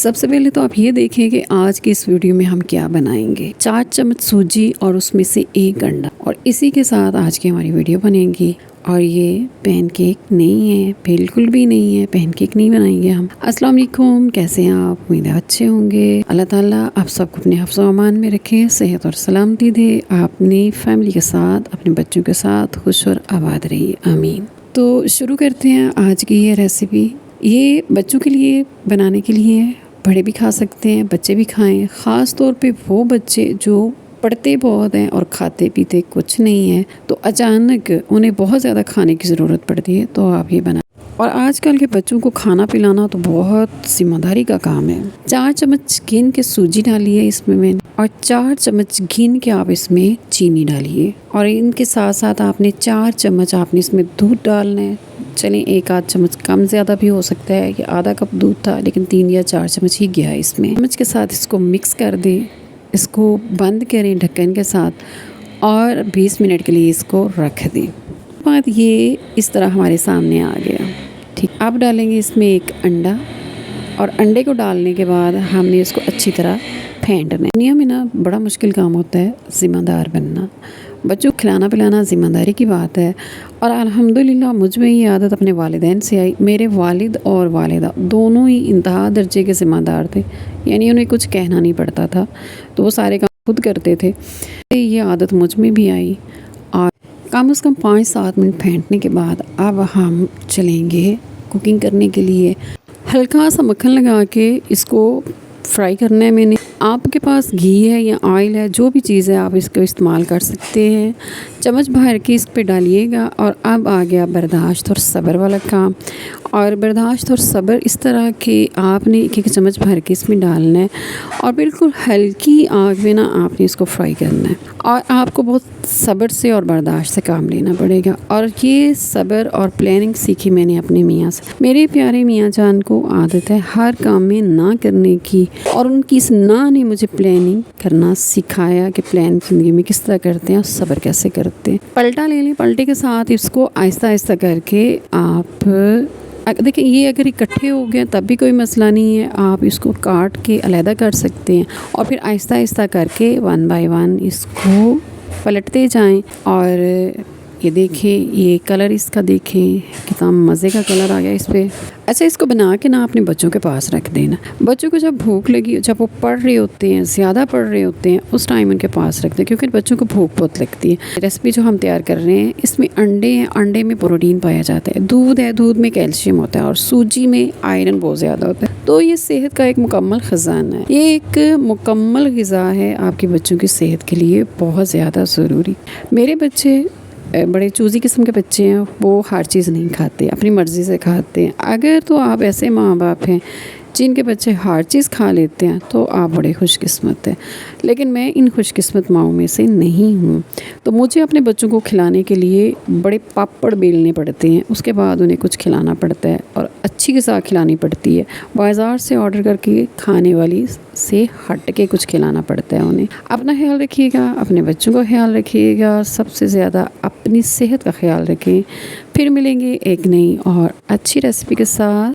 सबसे पहले तो आप ये देखें कि आज की इस वीडियो में हम क्या बनाएंगे। 4 चम्मच सूजी और उसमें से 1 अंडा, और इसी के साथ आज की हमारी वीडियो बनेगी। और ये पैनकेक नहीं है, बिल्कुल भी नहीं है, पैनकेक नहीं बनाएंगे हम। अस्सलाम वालेकुम, कैसे हैं आप? उम्मीद है अच्छे होंगे। अल्लाह ताला आप सबको अपने हिफ्ज़ व अमान में रखे, सेहत और सलामती दे। अपनी फैमिली के साथ, अपने बच्चों के साथ खुश और आबाद रहिए, आमीन। तो शुरू करते हैं आज की ये रेसिपी। ये बच्चों के लिए बनाने के लिए, बड़े भी खा सकते हैं, बच्चे भी खाएं। ख़ास तौर पे वो बच्चे जो पढ़ते बहुत हैं और खाते पीते कुछ नहीं है, तो अचानक उन्हें बहुत ज़्यादा खाने की ज़रूरत पड़ती है, तो आप ये बनाएं। और आजकल के बच्चों को खाना पिलाना तो बहुत जिम्मेदारी का काम है। 4 चम्मच गिन के सूजी डालिए इसमें मैंने, और 4 चम्मच गिन के आप इसमें चीनी डालिए, और इनके साथ साथ आपने 4 चम्मच आपने इसमें दूध डालना है। चलें, 1 आध चम्मच कम ज़्यादा भी हो सकता है, ये आधा कप दूध था लेकिन 3 या 4 चम्मच ही गया इसमें। चम्मच के साथ इसको मिक्स कर दें, इसको बंद करें ढक्कन के साथ, और 20 मिनट के लिए इसको रख दें। बाद ये इस तरह हमारे सामने आ गया। ठीक, अब डालेंगे इसमें 1 अंडा, और अंडे को डालने के बाद हमने इसको अच्छी तरह फेंटना है। दुनिया में ना बड़ा मुश्किल काम होता है ज़िम्मेदार बनना। बच्चों को खिलाना पिलाना ज़िम्मेदारी की बात है, और अल्हम्दुलिल्लाह मुझ में ये आदत अपने वालिदैन से आई। मेरे वालिद और वालिदा दोनों ही इंतहा दर्जे के ज़िम्मेदार थे, यानी उन्हें कुछ कहना नहीं पड़ता था, तो वो सारे काम खुद करते थे। ये आदत मुझ में भी आई, और कम से कम 5-7 मिनट फेंटने के बाद अब हम चलेंगे कुकिंग करने के लिए। हल्का सा मक्खन लगा के इसको फ्राई करना है मैंने। आपके पास घी है या ऑयल है, जो भी चीज़ है आप इसको इस्तेमाल कर सकते हैं। चम्मच भर के इस पे डालिएगा। और अब आ गया बर्दाश्त और सब्र वाला काम। और बर्दाश्त और सब्र इस तरह के आपने 1-1 चम्मच भर के इसमें डालना है, और बिल्कुल हल्की आग में ना आपने इसको फ्राई करना है। और आपको बहुत सब्र से और बर्दाश्त से काम लेना पड़ेगा। और ये सब्र और प्लानिंग सीखी मैंने अपने मियाँ से। मेरे प्यारे मियाँ जान को आदत है हर काम में ना करने की, और उनकी इस ना ने मुझे प्लानिंग करना सिखाया कि प्लान ज़िंदगी में किस तरह करते हैं और सब्र कैसे करते हैं। पलटा ले लें, पलटे के साथ इसको आहिस्ता आहिस्ता करके आप देखिए, ये अगर इकट्ठे हो गए तब भी कोई मसला नहीं है, आप इसको काट के अलहदा कर सकते हैं, और फिर आहिस्ता आहिस्ता करके 1 बाय 1 इसको पलटते जाएं। और ये देखें, ये कलर इसका देखें कितना मज़े का कलर आ गया इस पर। अच्छा, इसको बना के ना अपने बच्चों के पास रख देना। बच्चों को जब भूख लगी, जब वो पढ़ रहे होते हैं, ज़्यादा पढ़ रहे होते हैं, उस टाइम उनके पास रख दें, क्योंकि बच्चों को भूख बहुत लगती है। रेसिपी जो हम तैयार कर रहे हैं, इसमें अंडे हैं, अंडे में प्रोटीन पाया जाता है, दूध है, दूध में कैल्शियम होता है, और सूजी में आयरन बहुत ज़्यादा होता है। तो ये सेहत का एक मुकम्मल ख़जाना है, ये एक मुकम्मल ग़िज़ा है आपके बच्चों की सेहत के लिए बहुत ज़्यादा ज़रूरी। मेरे बच्चे बड़े चूज़ी किस्म के बच्चे हैं, वो हर चीज़ नहीं खाते, अपनी मर्ज़ी से खाते हैं। अगर तो आप ऐसे माँ बाप हैं जिनके बच्चे हर चीज़ खा लेते हैं, तो आप बड़े खुशकिस्मत हैं। लेकिन मैं इन खुशकिस्मत माँओं में से नहीं हूँ, तो मुझे अपने बच्चों को खिलाने के लिए बड़े पापड़ बेलने पड़ते हैं, उसके बाद उन्हें कुछ खिलाना पड़ता है, और अच्छी ग़िज़ा खिलानी पड़ती है। बाज़ार से ऑर्डर करके खाने वाली से हट के कुछ खिलाना पड़ता है उन्हें। अपना ख्याल रखिएगा, अपने बच्चों का ख्याल रखिएगा, सबसे ज़्यादा अपनी सेहत का ख्याल रखें। फिर मिलेंगे एक नई और अच्छी रेसिपी के साथ।